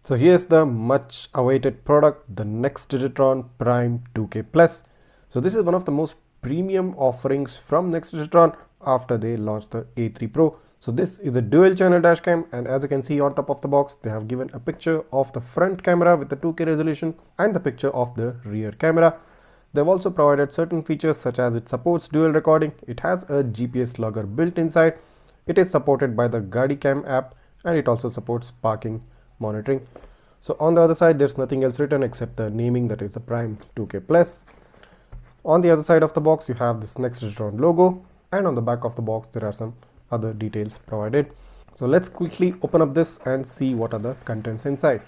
So here's the much awaited product, the Nexdigitron Prime 2K Plus. So this is one of the most premium offerings from Nexdigitron after they launched the A3 Pro. So this is a dual channel dash cam, and as you can see on top of the box, they have given a picture of the front camera with the 2K resolution and the picture of the rear camera. They've also provided certain features such as it supports dual recording, it has a GPS logger built inside, it is supported by the DASHCAM app, and it also supports parking monitoring. So on the other side, there's nothing else written except the naming, that is the Prime 2K Plus. On the other side of the box, you have this Nexdigitron logo, and on the back of the box, there are some other details provided. So let's quickly open up this and see what are the contents inside.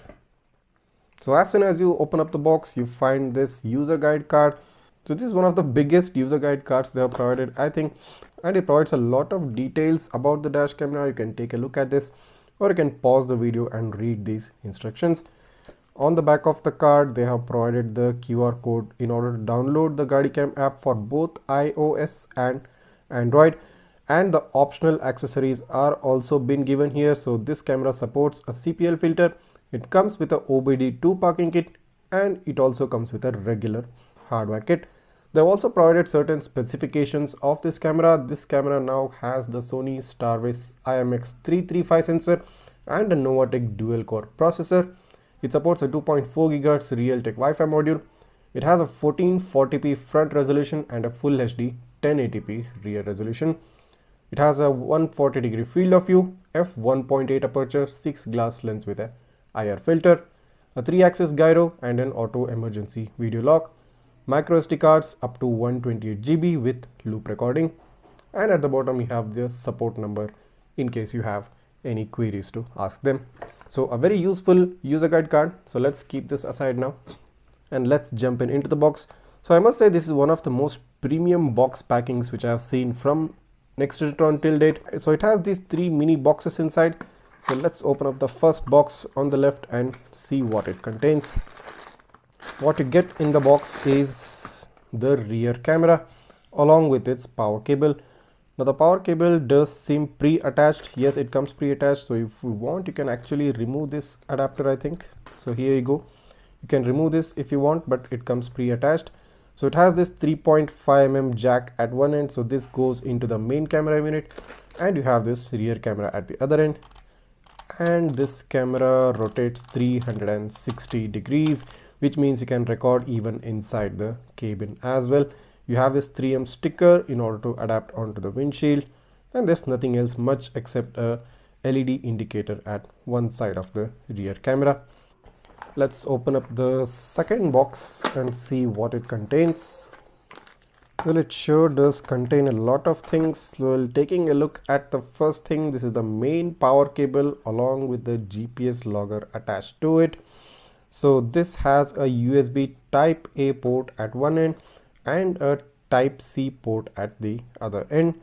So as soon as you open up the box, you find this user guide card. So this is one of the biggest user guide cards they have provided, I think, and it provides a lot of details about the dash camera. You can take a look at this, or you can pause the video and read these instructions. On the back of the card, they have provided the QR code in order to download the DASHCAM app for both iOS and Android, and the optional accessories are also been given here. So this camera supports a CPL filter, it comes with a OBD2 parking kit, and it also comes with a regular hardware kit. They've also provided certain specifications of this camera. This camera now has the Sony Starvis IMX335 sensor and a Novatec dual core processor. It supports a 2.4 GHz Realtek Wi-Fi module. It has a 1440p front resolution and a full HD 1080p rear resolution. It has a 140-degree field of view, f1.8 aperture, 6 glass lens with a IR filter, a 3-axis gyro, and an auto emergency video lock. Micro SD cards up to 128 GB with loop recording, and at the bottom you have the support number in case you have any queries to ask them. So a very useful user guide card. So let's keep this aside now and let's jump into the box. So I must say this is one of the most premium box packings which I have seen from Nexdigitron till date. So it has these 3 mini boxes inside. So let's open up the first box on the left and see what it contains. What you get in the box is the rear camera along with its power cable. Now the power cable does seem pre-attached. Yes, it comes pre-attached. So if you want, you can actually remove this adapter, I think. So here you go. You can remove this if you want, but it comes pre-attached. So it has this 3.5 mm jack at one end. So this goes into the main camera unit, and you have this rear camera at the other end. And this camera rotates 360 degrees, which means you can record even inside the cabin as well. You have this 3M sticker in order to adapt onto the windshield, and there's nothing else much except a LED indicator at one side of the rear camera. Let's open up the second box and see what it contains. Well, it sure does contain a lot of things. Well, taking a look at the first thing, this is the main power cable along with the GPS logger attached to it. So this has a USB type A port at one end and a type C port at the other end.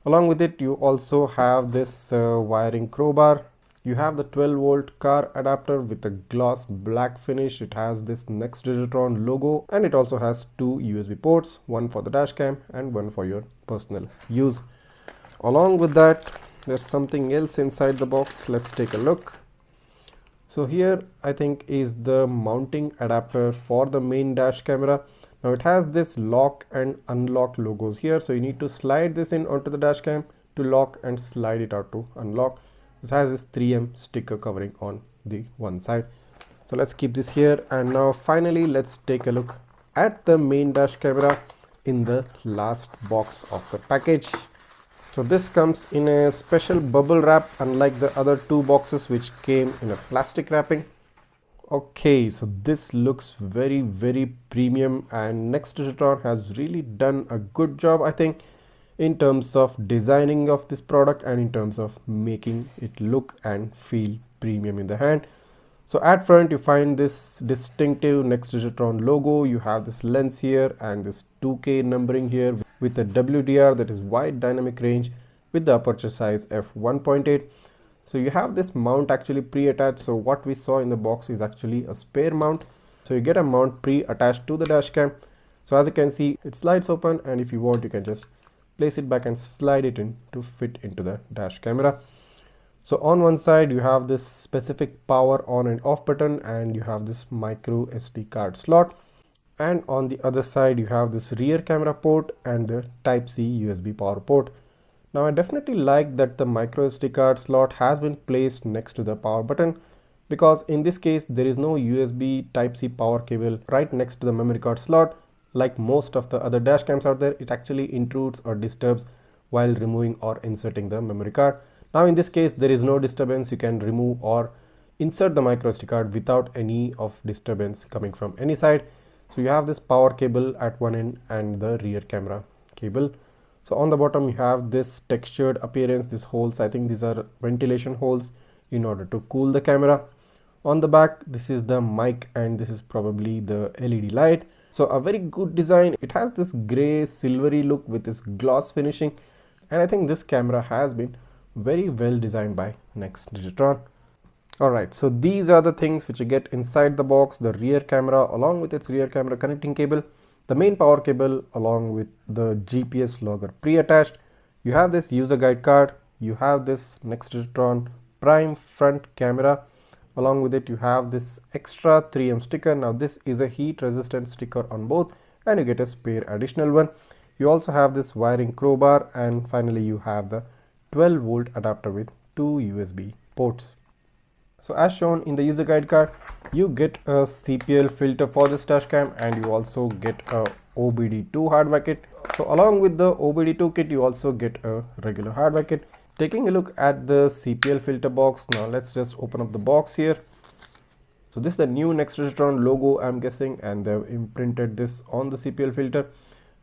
Along with it, you also have this wiring crowbar. You have the 12-volt car adapter with a gloss black finish. It has this Nexdigitron logo, and it also has 2 USB ports, one for the dash cam and one for your personal use. Along with that, there's something else inside the box. Let's take a look. So here I think is the mounting adapter for the main dash camera. Now it has this lock and unlock logos here, so you need to slide this in onto the dash cam to lock and slide it out to unlock. It has this 3M sticker covering on the one side. So let's keep this here, and now finally let's take a look at the main dash camera in the last box of the package. So this comes in a special bubble wrap, unlike the other 2 boxes which came in a plastic wrapping. Okay, so this looks very premium, and Nexdigitron has really done a good job, I think, in terms of designing of this product and in terms of making it look and feel premium in the hand. So at front you find this distinctive Nexdigitron logo. You have this lens here and this 2K numbering here with a WDR, that is wide dynamic range, with the aperture size f1.8. So you have this mount actually pre-attached. So what we saw in the box is actually a spare mount. So you get a mount pre-attached to the dash cam. So as you can see, it slides open, and if you want, you can just place it back and slide it in to fit into the dash camera. So on one side you have this specific power on and off button, and you have this micro SD card slot, and on the other side you have this rear camera port and the Type C USB power port. Now I definitely like that the micro SD card slot has been placed next to the power button, because in this case there is no USB Type C power cable right next to the memory card slot. Like most of the other dash cams out there, it actually intrudes or disturbs while removing or inserting the memory card. Now in this case there is no disturbance. You can remove or insert the micro SD card without any of disturbance coming from any side. So you have this power cable at one end and the rear camera cable. So on the bottom you have this textured appearance, these holes, I think these are ventilation holes in order to cool the camera. On the back this is the mic, and this is probably the LED light. So a very good design. It has this gray silvery look with this gloss finishing, and I think this camera has been very well designed by Nexdigitron. Alright, so these are the things which you get inside the box: the rear camera along with its rear camera connecting cable, the main power cable along with the GPS logger pre-attached. You have this user guide card, you have this Nexdigitron Prime front camera. Along with it you have this extra 3M sticker. Now this is a heat resistant sticker on both, and you get a spare additional one. You also have this wiring crowbar, and finally you have the 12-volt adapter with 2 USB ports. So as shown in the user guide card, you get a CPL filter for this dash cam, and you also get a OBD2 hardware kit. So along with the OBD2 kit you also get a regular hardware kit. Taking a look at the CPL filter box, now let's just open up the box here. So this is the new Nexdigitron logo, I'm guessing, and they've imprinted this on the CPL filter,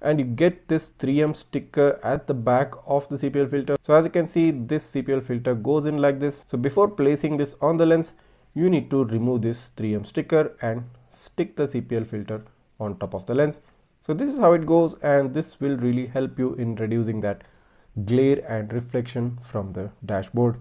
and you get this 3M sticker at the back of the CPL filter. So as you can see, this CPL filter goes in like this. So before placing this on the lens, you need to remove this 3M sticker and stick the CPL filter on top of the lens. So this is how it goes, and this will really help you in reducing that glare and reflection from the dashboard.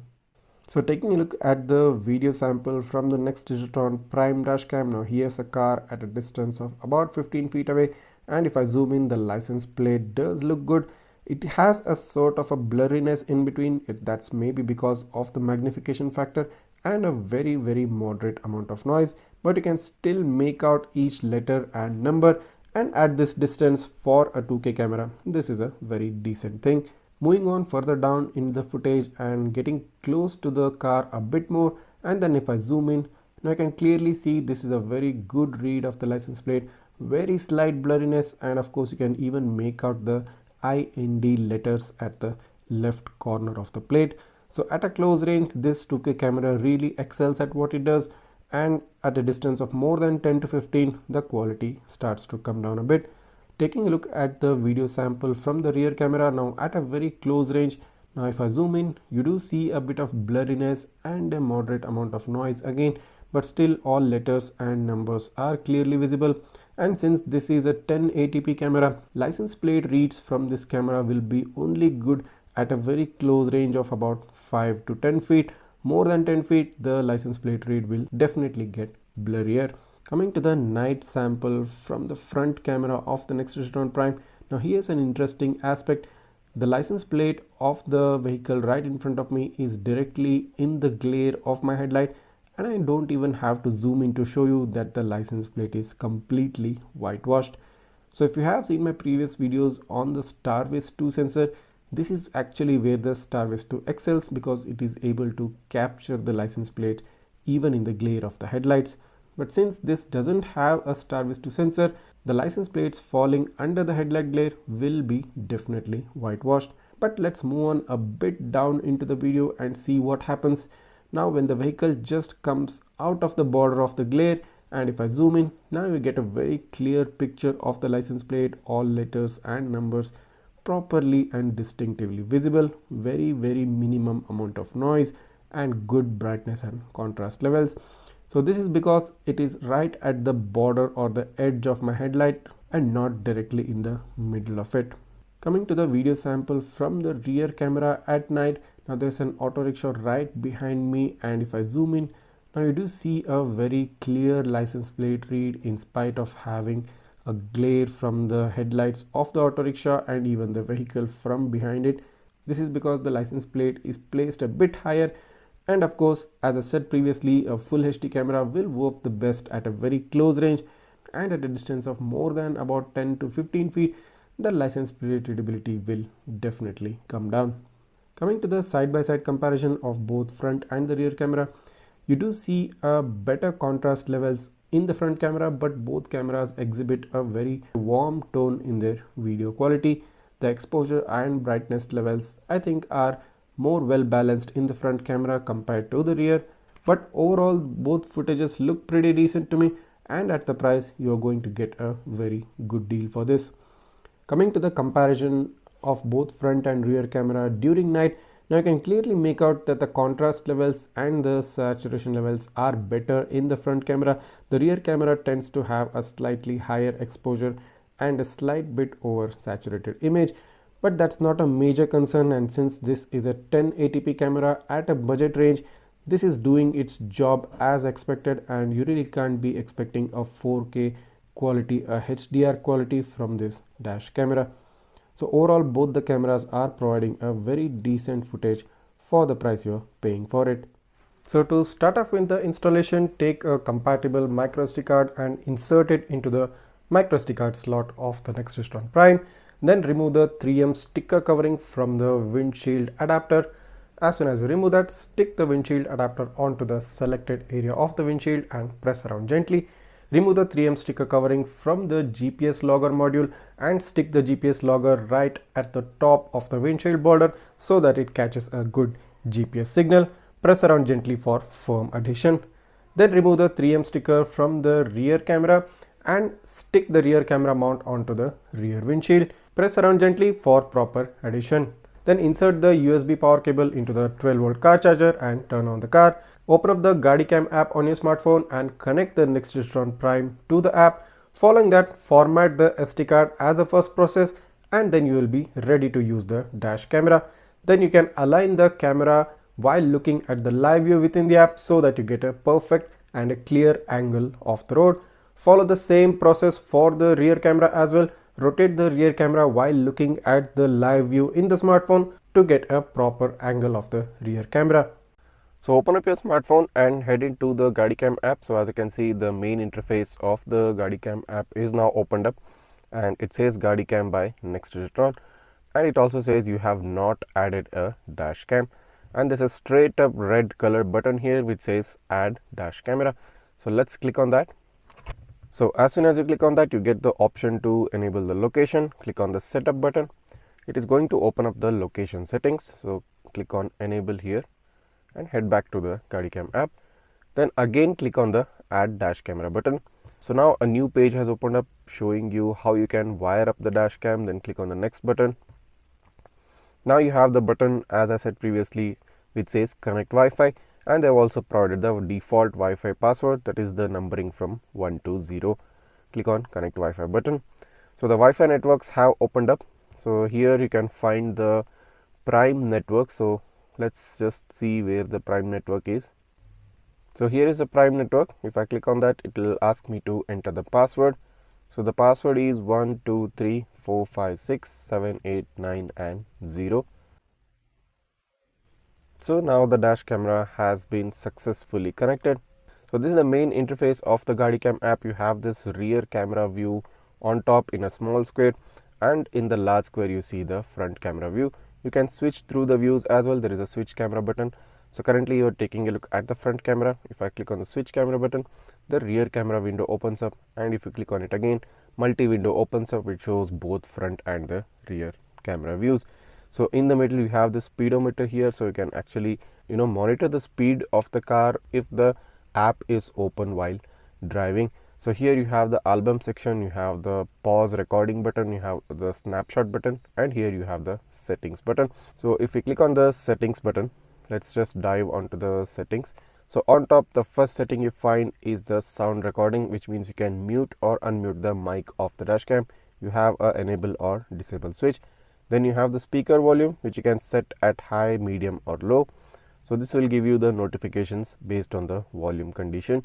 So taking a look at the video sample from the Nexdigitron Prime dashcam, now here's a car at a distance of about 15 feet away, and if I zoom in, the license plate does look good. It has a sort of a blurriness in between. That's maybe because of the magnification factor, and a very moderate amount of noise, but you can still make out each letter and number, and at this distance for a 2K camera this is a very decent thing. Moving on further down in the footage and getting close to the car a bit more, and then if I zoom in, now I can clearly see this is a very good read of the license plate, very slight blurriness, and of course you can even make out the IND letters at the left corner of the plate. So at a close range this 2K camera really excels at what it does, and at a distance of more than 10 to 15 the quality starts to come down a bit. Taking a look at the video sample from the rear camera, now at a very close range, now if I zoom in, you do see a bit of blurriness and a moderate amount of noise again, but still all letters and numbers are clearly visible. And since this is a 1080p camera, license plate reads from this camera will be only good at a very close range of about 5 to 10 feet. More than 10 feet the license plate read will definitely get blurrier. Coming to the night sample from the front camera of the Nexdigitron Prime, now here's an interesting aspect. The license plate of the vehicle right in front of me is directly in the glare of my headlight, and I don't even have to zoom in to show you that the license plate is completely whitewashed. So if you have seen my previous videos on the StarVis 2 sensor, this is actually where the StarVis 2 excels, because it is able to capture the license plate even in the glare of the headlights. But since this doesn't have a StarVis 2 sensor, the license plates falling under the headlight glare will be definitely whitewashed. But let's move on a bit down into the video and see what happens now when the vehicle just comes out of the border of the glare. And if I zoom in, now you get a very clear picture of the license plate, all letters and numbers properly and distinctively visible, very minimum amount of noise, and good brightness and contrast levels. So this is because it is right at the border or the edge of my headlight and not directly in the middle of it. Coming to the video sample from the rear camera at night, now there's an auto rickshaw right behind me, and if I zoom in, now you do see a very clear license plate read in spite of having a glare from the headlights of the auto rickshaw and even the vehicle from behind it. This is because the license plate is placed a bit higher, And of course, as I said previously, a full HD camera will work the best at a very close range, and at a distance of more than about 10 to 15 feet, the license plate readability will definitely come down. Coming to the side-by-side comparison of both front and the rear camera, you do see a better contrast levels in the front camera, but both cameras exhibit a very warm tone in their video quality. The exposure and brightness levels I think are more well balanced in the front camera compared to the rear, but overall both footages look pretty decent to me, and at the price you are going to get a very good deal for this. Coming to the comparison of both front and rear camera during night, now you can clearly make out that the contrast levels and the saturation levels are better in the front camera. The rear camera tends to have a slightly higher exposure and a slight bit over saturated image, but that's not a major concern, and since this is a 1080p camera at a budget range, this is doing its job as expected, and you really can't be expecting a 4K quality, a HDR quality from this dash camera. So overall, both the cameras are providing a very decent footage for the price you're paying for it. So to start off with the installation, take a compatible microSD card and insert it into the microSD card slot of the Nexdigitron Prime. Then remove the 3M sticker covering from the windshield adapter. As soon as you remove that, stick the windshield adapter onto the selected area of the windshield and press around gently. Remove the 3M sticker covering from the GPS logger module and stick the GPS logger right at the top of the windshield border so that it catches a good GPS signal. Press around gently for firm adhesion. Then remove the 3M sticker from the rear camera and stick the rear camera mount onto the rear windshield. Press around gently for proper adhesion. Then insert the USB power cable into the 12-volt car charger and turn on the car. Open up the DDPAI app on your smartphone and connect the Nexdigitron Prime to the app. Following that, format the SD card as a first process, and then you will be ready to use the dash camera. Then you can align the camera while looking at the live view within the app so that you get a perfect and a clear angle of the road. Follow the same process for the rear camera as well. Rotate the rear camera while looking at the live view in the smartphone to get a proper angle of the rear camera. So open up your smartphone and head into the DDPAI app. So as you can see, the main interface of the DDPAI app is now opened up, and it says DDPAI by Nexdigitron, and it also says you have not added a dash cam, and there's a straight up red color button here which says add dash camera. So let's click on that. So as soon as you click on that, you get the option to enable the location. Click on the setup button. It is going to open up the location settings. So click on enable here and head back to the DDPAI app. Then again click on the add dash camera button. So now a new page has opened up showing you how you can wire up the dash cam. Then click on the next button. Now you have the button, as I said previously, which says connect Wi-Fi, and they've also provided the default Wi-Fi password, that is the numbering from 1 to 0. Click on connect Wi-Fi button. So the Wi-Fi networks have opened up. So here you can find the Prime network. So let's just see where the Prime network is. So here is the Prime network. If I click on that, it will ask me to enter the password. So the password is 1 2 3 4 5 6 7 8 9 and 0. So now the dash camera has been successfully connected. So this is the main interface of the DDPAI app. You have this rear camera view on top in a small square, and in the large square you see the front camera view. You can switch through the views as well. There is a switch camera button. So currently you are taking a look at the front camera. If I click on the switch camera button, the rear camera window opens up, and if you click on it again, multi window opens up which shows both front and the rear camera views. So in the middle you have the speedometer here, so you can actually monitor the speed of the car if the app is open while driving. So here you have the album section, you have the pause recording button, you have the snapshot button, and here you have the settings button. So if we click on the settings button, let's just dive onto the settings. So on top, the first setting you find is the sound recording, which means you can mute or unmute the mic of the dashcam. You have a enable or disable switch. Then you have the speaker volume, which you can set at high, medium or low. So this will give you the notifications based on the volume condition.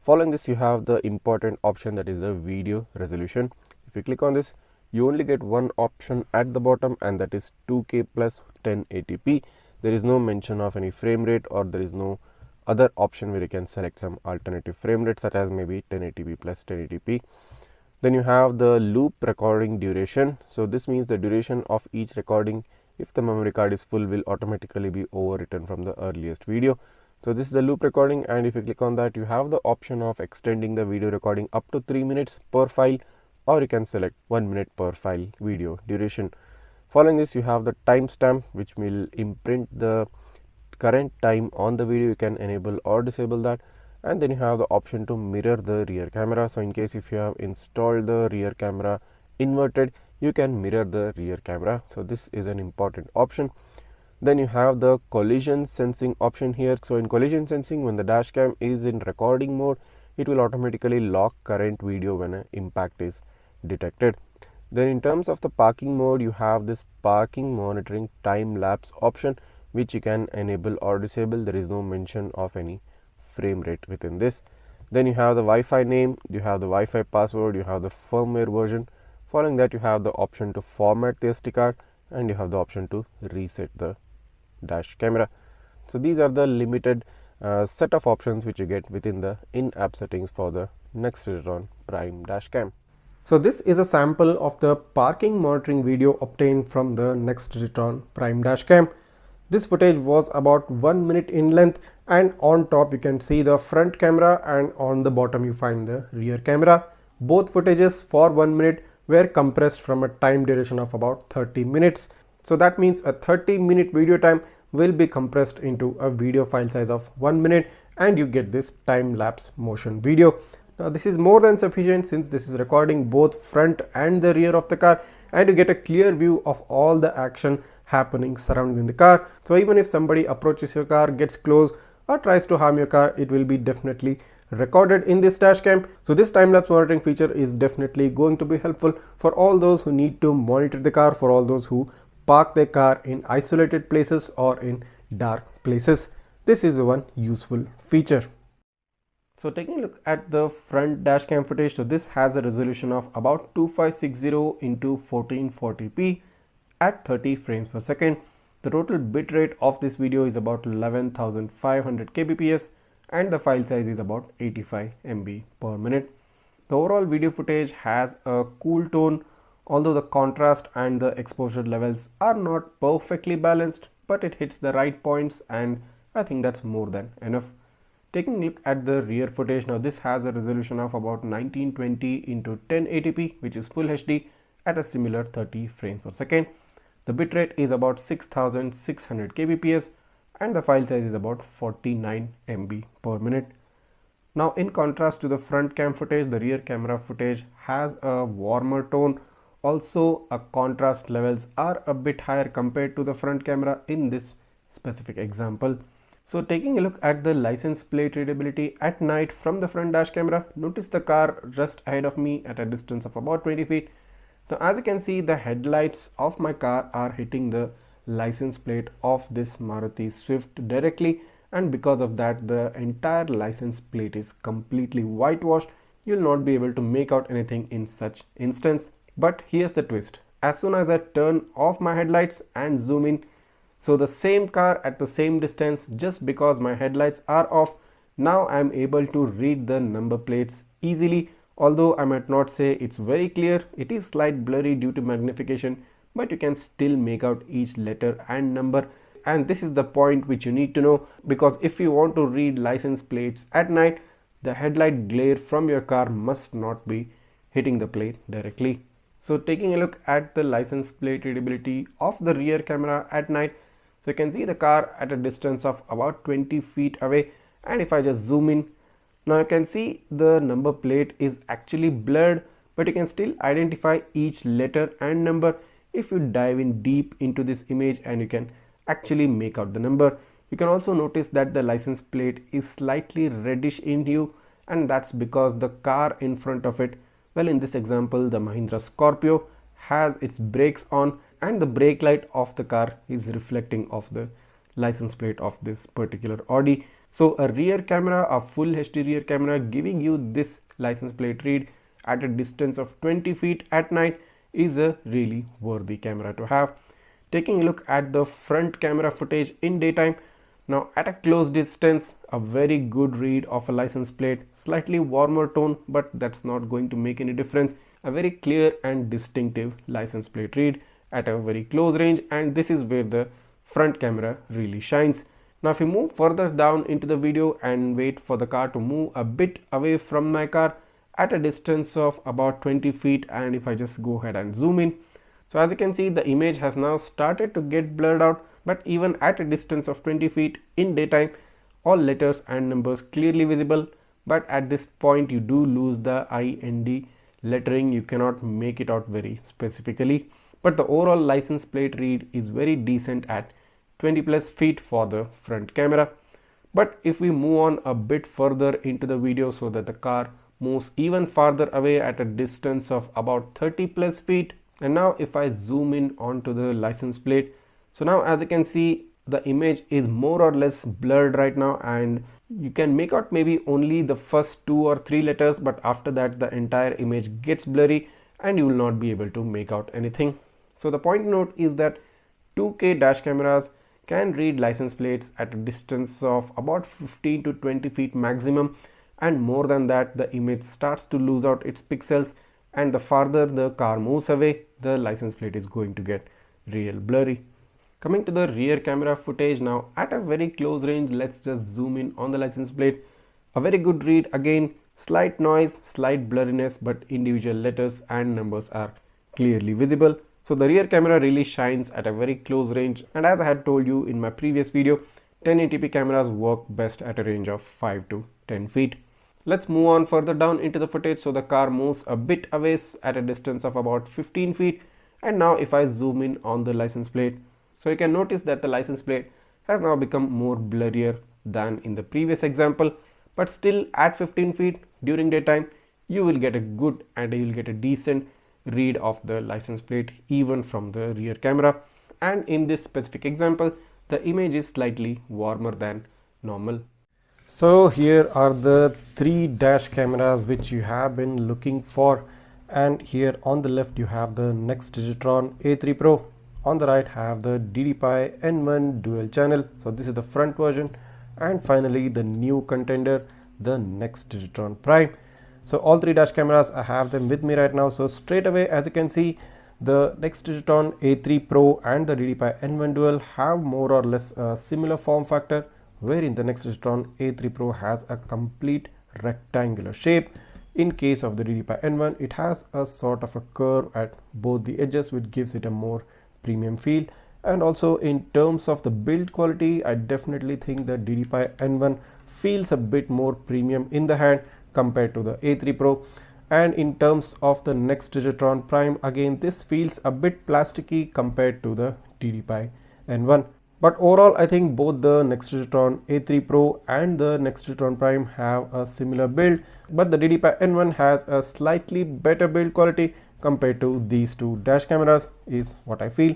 Following this, you have the important option, that is the video resolution. If you click on this, you only get one option at the bottom, and that is 2K plus 1080p. there is no mention of any frame rate, or there is no other option where you can select some alternative frame rate such as maybe 1080p plus 1080p. Then you have the loop recording duration. So this means the duration of each recording, if the memory card is full, will automatically be overwritten from the earliest video. So this is the loop recording, and if you click on that, you have the option of extending the video recording up to 3 minutes per file, or you can select 1 minute per file video duration. Following this, you have the timestamp, which will imprint the current time on the video. You can enable or disable that. And then you have the option to mirror the rear camera. So in case if you have installed the rear camera inverted, you can mirror the rear camera. So this is an important option. Then you have the collision sensing option here. So in collision sensing, when the dash cam is in recording mode, it will automatically lock current video when an impact is detected. Then in terms of the parking mode, you have this parking monitoring time lapse option, which you can enable or disable. There is no mention of any frame rate within this. Then you have the Wi-Fi name, you have the Wi-Fi password, you have the firmware version. Following that, you have the option to format the SD card, and you have the option to reset the dash camera. So these are the limited set of options which you get within the in-app settings for the Nexdigitron Prime dash cam. So this is a sample of the parking monitoring video obtained from the Nexdigitron Prime dash cam. This footage was about 1 minute in length, and on top you can see the front camera, and on the bottom you find the rear camera. Both footages for 1 minute were compressed from a time duration of about 30 minutes. So that means a 30-minute video time will be compressed into a video file size of 1 minute, and you get this time-lapse motion video. Now this is more than sufficient, since this is recording both front and the rear of the car, and you get a clear view of all the action happening surrounding the car. So even if somebody approaches your car, gets close, or tries to harm your car, it will be definitely recorded in this dash cam. So this time-lapse monitoring feature is definitely going to be helpful for all those who need to monitor the car, for all those who park their car in isolated places or in dark places. This is one useful feature. So taking a look at the front dash cam footage, so this has a resolution of about 2560 into 1440p at 30 frames per second. The total bitrate of this video is about 11,500 kbps, and the file size is about 85 MB per minute. The overall video footage has a cool tone, although the contrast and the exposure levels are not perfectly balanced, but it hits the right points, and I think that's more than enough. Taking a look at the rear footage, now this has a resolution of about 1920 into 1080p, which is full HD at a similar 30 frames per second. The bitrate is about 6600 kbps, and the file size is about 49 MB per minute. Now in contrast to the front cam footage, the rear camera footage has a warmer tone. Also, contrast levels are a bit higher compared to the front camera in this specific example. So taking a look at the license plate readability at night from the front dash camera, notice the car just ahead of me at a distance of about 20 feet. Now as you can see, the headlights of my car are hitting the license plate of this Maruti Swift directly, and because of that the entire license plate is completely whitewashed. You'll not be able to make out anything in such instance. But here's the twist: as soon as I turn off my headlights and zoom in, so the same car at the same distance, just because my headlights are off, now I'm able to read the number plates easily. Although I might not say it's very clear, it is slight blurry due to magnification, but you can still make out each letter and number. And this is the point which you need to know, because if you want to read license plates at night, the headlight glare from your car must not be hitting the plate directly. So taking a look at the license plate readability of the rear camera at night, so you can see the car at a distance of about 20 feet away, and if I just zoom in, now you can see the number plate is actually blurred, but you can still identify each letter and number if you dive in deep into this image, and you can actually make out the number. You can also notice that the license plate is slightly reddish in hue, and that's because the car in front of it, well, in this example the Mahindra Scorpio, has its brakes on, and the brake light of the car is reflecting off the license plate of this particular Audi. So a rear camera, a full HD rear camera, giving you this license plate read at a distance of 20 feet at night is a really worthy camera to have. Taking a look at the front camera footage in daytime, now at a close distance, a very good read of a license plate, slightly warmer tone, but that's not going to make any difference. A very clear and distinctive license plate read at a very close range, and this is where the front camera really shines. Now if you move further down into the video and wait for the car to move a bit away from my car at a distance of about 20 feet, and if I just go ahead and zoom in, so as you can see, the image has now started to get blurred out, but even at a distance of 20 feet in daytime, all letters and numbers clearly visible. But at this point you do lose the IND lettering, you cannot make it out very specifically, but the overall license plate read is very decent at 20 plus feet for the front camera. But if we move on a bit further into the video so that the car moves even farther away at a distance of about 30 plus feet, and now if I zoom in onto the license plate, so now as you can see, the image is more or less blurred right now, and you can make out maybe only the first 2 or 3 letters, but after that the entire image gets blurry and you will not be able to make out anything. So the point to note is that 2K dash cameras can read license plates at a distance of about 15 to 20 feet maximum, and more than that the image starts to lose out its pixels, and the farther the car moves away, the license plate is going to get real blurry. Coming to the rear camera footage now, at a very close range, let's just zoom in on the license plate. A very good read again, slight noise, slight blurriness, but individual letters and numbers are clearly visible. So the rear camera really shines at a very close range, and as I had told you in my previous video, 1080p cameras work best at a range of 5 to 10 feet. Let's move on further down into the footage. So the car moves a bit away at a distance of about 15 feet, and now if I zoom in on the license plate, so you can notice that the license plate has now become more blurrier than in the previous example, but still at 15 feet during daytime you will get a good and you will get a decent read of the license plate even from the rear camera. And in this specific example, the image is slightly warmer than normal. So here are the 3 dash cameras which you have been looking for, and here on the left you have the Nexdigitron A3 Pro, on the right have the DDPAI N1 Dual channel, so this is the front version, and finally the new contender, the Nexdigitron Prime. So all 3 dash cameras, I have them with me right now. So straight away, as you can see, the Nexdigitron A3 Pro and the DDPAI N1 Dual have more or less a similar form factor, wherein the Nexdigitron A3 Pro has a complete rectangular shape. In case of the DDPAI N1, it has a sort of a curve at both the edges, which gives it a more premium feel. And also in terms of the build quality, I definitely think that DDPAI N1 feels a bit more premium in the hand compared to the A3 Pro. And in terms of the Nexdigitron Prime, again this feels a bit plasticky compared to the DDPAI N1. But overall, I think both the Nexdigitron A3 Pro and the Nexdigitron Prime have a similar build, but the DDPAI N1 has a slightly better build quality compared to these 2 dash cameras, is what I feel.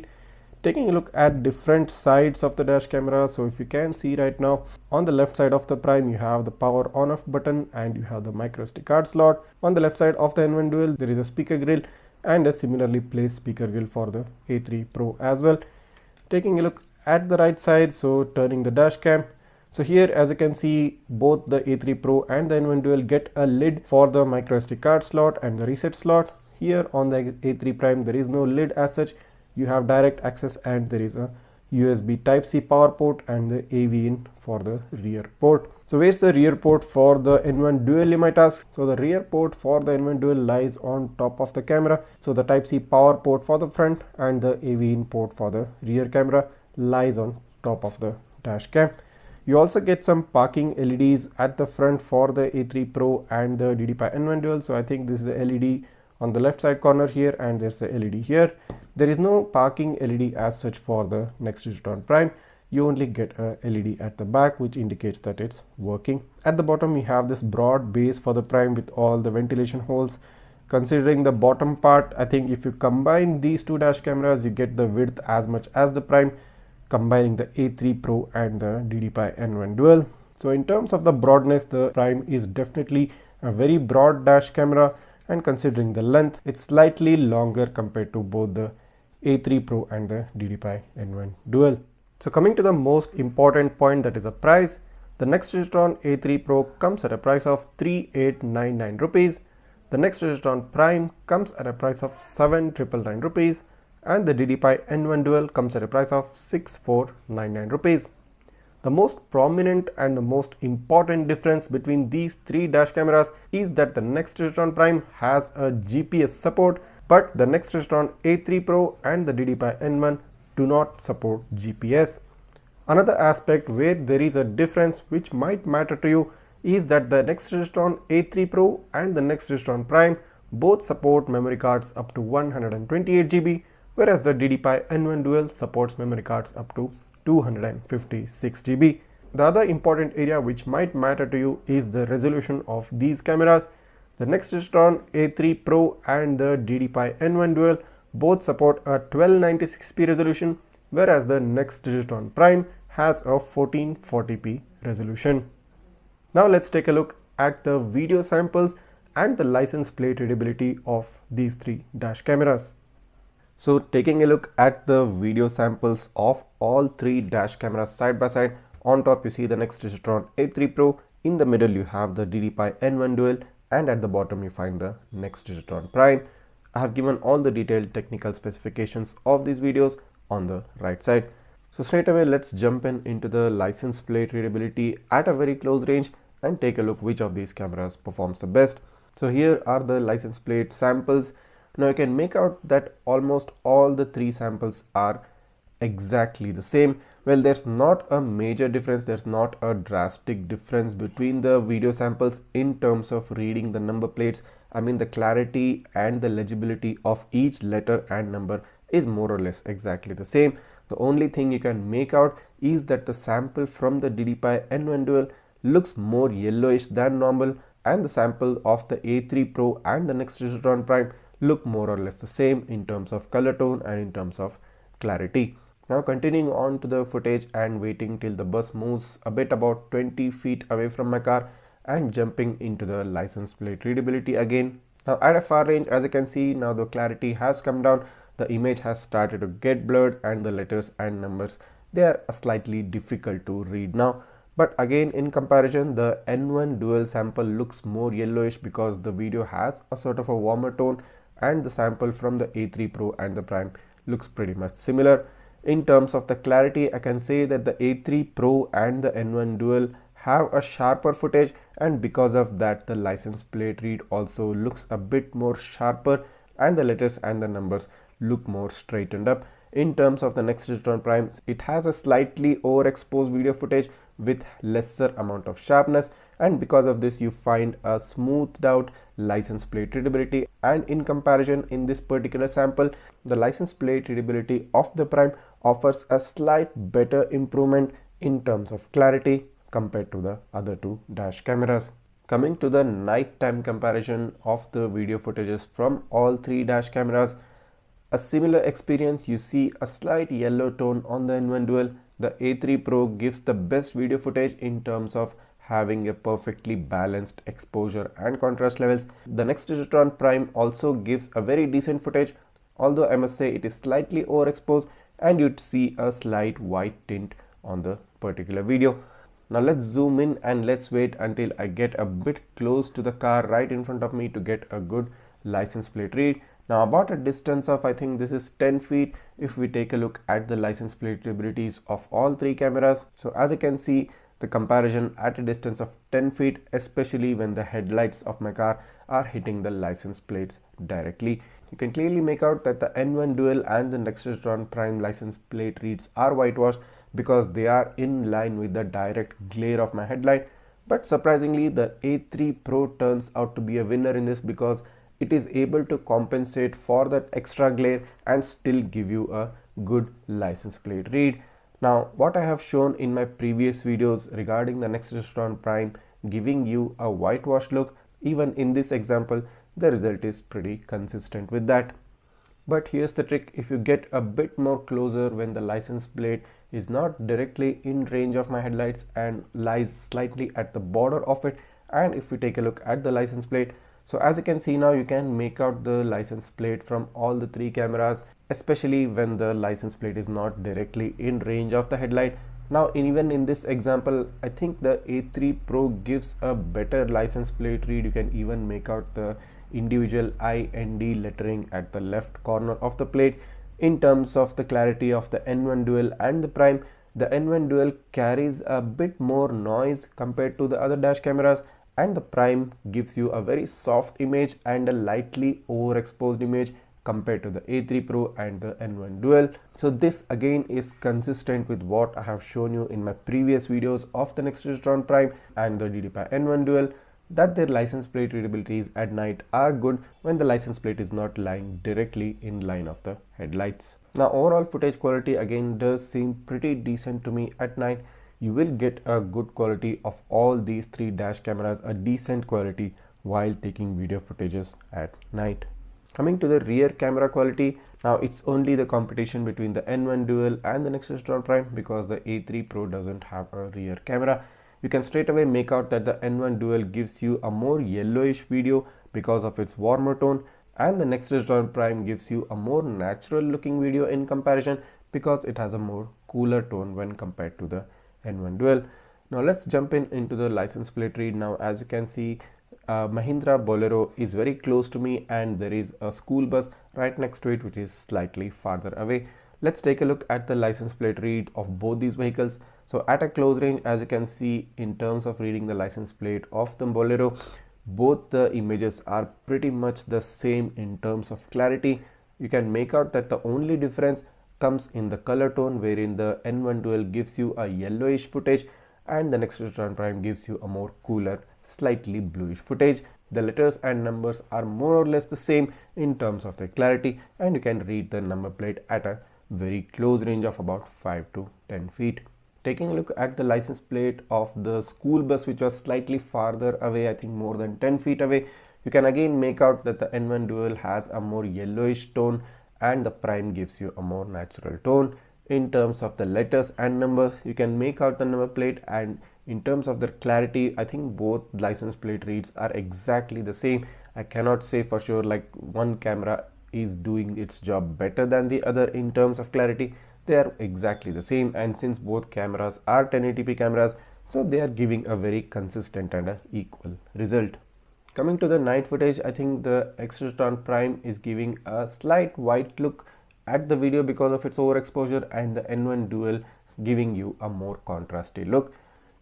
Taking a look at different sides of the dash camera, so if you can see right now, on the left side of the Prime you have the power on off button and you have the micro SD card slot. On the left side of the N1 Dual there is a speaker grill and a similarly placed speaker grill for the A3 Pro as well. Taking a look at the right side, so turning the dash cam, so here as you can see, both the A3 Pro and the N1 Dual get a lid for the micro SD card slot and the reset slot. Here on the A3 Prime there is no lid as such, you have direct access and there is a USB Type-C power port and the AV in for the rear port. So where's the rear port for the N1 Dual, you might ask? So the rear port for the N1 Dual lies on top of the camera. So the Type-C power port for the front and the AV in port for the rear camera lies on top of the dash cam. You also get some parking LEDs at the front for the A3 Pro and the DDPAI N1 Dual. So I think this is a LED on the left side corner here, and there's a LED here. There is no parking LED as such for the Nexdigitron Prime. You only get a LED at the back, which indicates that it's working. At the bottom we have this broad base for the Prime with all the ventilation holes. Considering the bottom part, I think if you combine these 2 dash cameras, you get the width as much as the Prime, combining the A3 Pro and the DDPAI N1 Dual. So in terms of the broadness, the Prime is definitely a very broad dash camera, and considering the length, it's slightly longer compared to both the A3 Pro and the DDPAI N1 Dual. So coming to the most important point, that is the price. The Nexdigitron A3 Pro comes at a price of 3899 rupees. The Nexdigitron Prime comes at a price of 7999 rupees. And the DDPAI N1 Dual comes at a price of 6499 rupees. The most prominent and the most important difference between these three dash cameras is that the Nexdigitron Prime has a GPS support, but the Nexdigitron A3 Pro and the DDPAI N1 do not support GPS. Another aspect where there is a difference which might matter to you is that the Nexdigitron A3 Pro and the Nexdigitron Prime both support memory cards up to 128 GB, whereas the DDPAI N1 Dual supports memory cards up to 256 GB. The other important area which might matter to you is the resolution of these cameras. The Nexdigitron A3 Pro and the DDPAI N1 Dual both support a 1296p resolution, whereas the Nexdigitron Prime has a 1440p resolution. Now let's take a look at the video samples and the license plate readability of these three dash cameras. So taking a look at the video samples of all three dash cameras side by side, on top you see the Nexdigitron A3 Pro, in the middle you have the DDPAI N1 Dual, and at the bottom you find the Nexdigitron Prime. I have given all the detailed technical specifications of these videos on the right side. So straight away let's jump into the license plate readability at a very close range and take a look which of these cameras performs the best. So here are the license plate samples. Now you can make out that almost all the three samples are exactly the same. Well, there's not a major difference, there's not a drastic difference between the video samples in terms of reading the number plates. I mean, the clarity and the legibility of each letter and number is more or less exactly the same. The only thing you can make out is that the sample from the DDPAI N1 Dual looks more yellowish than normal, and the sample of the A3 Pro and the Nexdigitron Prime look more or less the same in terms of color tone and in terms of clarity. Now continuing on to the footage and waiting till the bus moves a bit about 20 feet away from my car and jumping into the license plate readability again. Now at a far range, as you can see, now the clarity has come down, the image has started to get blurred, and the letters and numbers, they are slightly difficult to read now. But again, in comparison, the N1 Dual sample looks more yellowish because the video has a sort of a warmer tone, and the sample from the A3 Pro and the Prime looks pretty much similar. In terms of the clarity, I can say that the A3 Pro and the N1 Dual have a sharper footage, and because of that the license plate read also looks a bit more sharper, and the letters and the numbers look more straightened up. In terms of the Nexdigitron Prime, it has a slightly overexposed video footage with lesser amount of sharpness, and because of this you find a smoothed out license plate readability. And in comparison, in this particular sample, the license plate readability of the Prime offers a slight better improvement in terms of clarity compared to the other two dash cameras. Coming to the nighttime comparison of the video footages from all three dash cameras, a similar experience. You see a slight yellow tone on the N1 Dual. The A3 Pro gives the best video footage in terms of having a perfectly balanced exposure and contrast levels. The Nexdigitron Prime also gives a very decent footage, although I must say it is slightly overexposed and you'd see a slight white tint on the particular video. Now let's zoom in and let's wait until I get a bit close to the car right in front of me to get a good license plate read. Now about a distance of, I think this is 10 feet, if we take a look at the license plate readabilities of all three cameras. So as you can see, the comparison at a distance of 10 feet, especially when the headlights of my car are hitting the license plates directly. You can clearly make out that the N1 Dual and the Nexdigitron Prime license plate reads are whitewashed because they are in line with the direct glare of my headlight. But surprisingly, the A3 Pro turns out to be a winner in this because it is able to compensate for that extra glare and still give you a good license plate read. Now, what I have shown in my previous videos regarding the Nexdigitron Prime giving you a whitewash look, even in this example, the result is pretty consistent with that. But here's the trick: if you get a bit more closer when the license plate is not directly in range of my headlights and lies slightly at the border of it, and if we take a look at the license plate, So as you can see now, you can make out the license plate from all the three cameras, especially when the license plate is not directly in range of the headlight. Now even in this example, I think the A3 Pro gives a better license plate read. You can even make out the individual I and D lettering at the left corner of the plate. In terms of the clarity of the N1 Dual and the Prime, the N1 Dual carries a bit more noise compared to the other dash cameras, and the Prime gives you a very soft image and a lightly overexposed image compared to the A3 Pro and the N1 Dual. So this again is consistent with what I have shown you in my previous videos of the Nexdigitron Prime and the DDPAI N1 Dual, that their license plate readabilities at night are good when the license plate is not lying directly in line of the headlights. Now overall footage quality again does seem pretty decent to me at night. You will get a good quality of all these three dash cameras, a decent quality while taking video footages at night. Coming to the rear camera quality, now it's only the competition between the N1 Dual and the Nexdigitron Prime because the A3 Pro doesn't have a rear camera. You can straight away make out that the N1 Dual gives you a more yellowish video because of its warmer tone, and the Nexdigitron Prime gives you a more natural looking video in comparison because it has a more cooler tone when compared to the N1 Dual. Now let's jump into the license plate read. Now as you can see, Mahindra Bolero is very close to me and there is a school bus right next to it which is slightly farther away. Let's take a look at the license plate read of both these vehicles. So at a close range, as you can see, in terms of reading the license plate of the Bolero, both the images are pretty much the same in terms of clarity. You can make out that the only difference comes in the color tone, wherein the N1 Dual gives you a yellowish footage and the Nexdigitron Prime gives you a more cooler, slightly bluish footage. The letters and numbers are more or less the same in terms of their clarity, and you can read the number plate at a very close range of about 5 to 10 feet. Taking a look at the license plate of the school bus, which was slightly farther away, I think more than 10 feet away, you can again make out that the N1 Dual has a more yellowish tone and the Prime gives you a more natural tone. In terms of the letters and numbers, you can make out the number plate, and in terms of their clarity, I think both license plate reads are exactly the same. I cannot say for sure like one camera is doing its job better than the other in terms of clarity. They are exactly the same, and since both cameras are 1080p cameras, so they are giving a very consistent and equal result. Coming to the night footage, I think the Nexdigitron Prime is giving a slight white look at the video because of its overexposure, and the N1 Dual giving you a more contrasty look.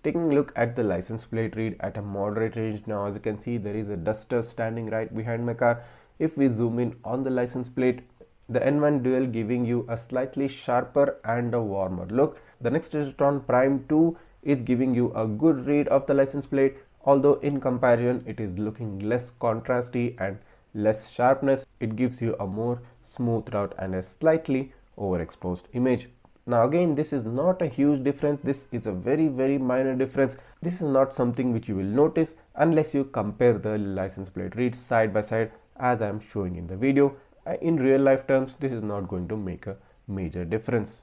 Taking a look at the license plate read at a moderate range, now as you can see there is a duster standing right behind my car. If we zoom in on the license plate, the N1 Dual giving you a slightly sharper and a warmer look. The Nexdigitron Prime 2 is giving you a good read of the license plate, although in comparison it is looking less contrasty and less sharpness. It gives you a more smoothed out and a slightly overexposed image. Now again, this is not a huge difference. This is a very minor difference. This is not something which you will notice unless you compare the license plate reads side by side as I am showing in the video. In real life terms, this is not going to make a major difference.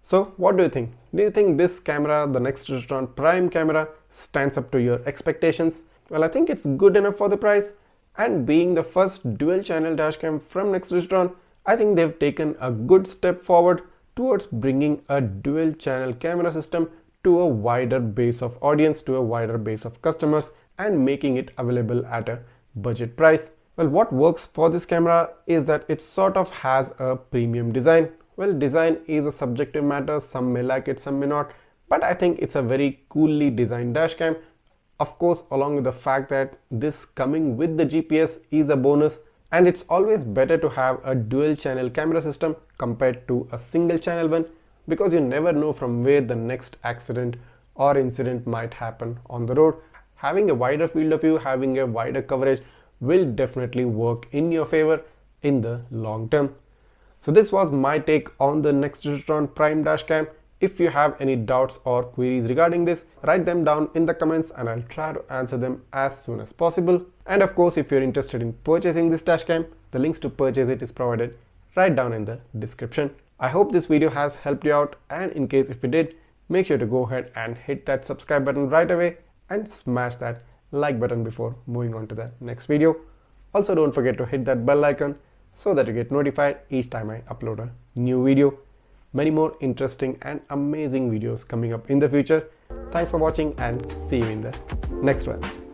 So what do you think? Do you think this camera, the Nexdigitron Prime camera, stands up to your expectations? Well, I think it's good enough for the price, and being the first dual channel dashcam from Nexdigitron, I think they've taken a good step forward towards bringing a dual channel camera system to a wider base of audience, to a wider base of customers, and making it available at a budget price. Well, what works for this camera is that it sort of has a premium design. Well, design is a subjective matter. Some may like it, some may not. But I think it's a very coolly designed dashcam. Of course, along with the fact that this coming with the GPS is a bonus. And it's always better to have a dual channel camera system compared to a single channel one, because you never know from where the next accident or incident might happen on the road. Having a wider field of view, having a wider coverage will definitely work in your favor in the long term. So this was my take on the Nexdigitron Prime dashcam. If you have any doubts or queries regarding this, write them down in the comments and I'll try to answer them as soon as possible. And of course, if you're interested in purchasing this dashcam, the links to purchase it is provided right down in the description. I hope this video has helped you out, and in case if it did, make sure to go ahead and hit that subscribe button right away and smash that like button before moving on to the next video. Also, don't forget to hit that bell icon so that you get notified each time I upload a new video. Many more interesting and amazing videos coming up in the future. Thanks for watching and see you in the next one.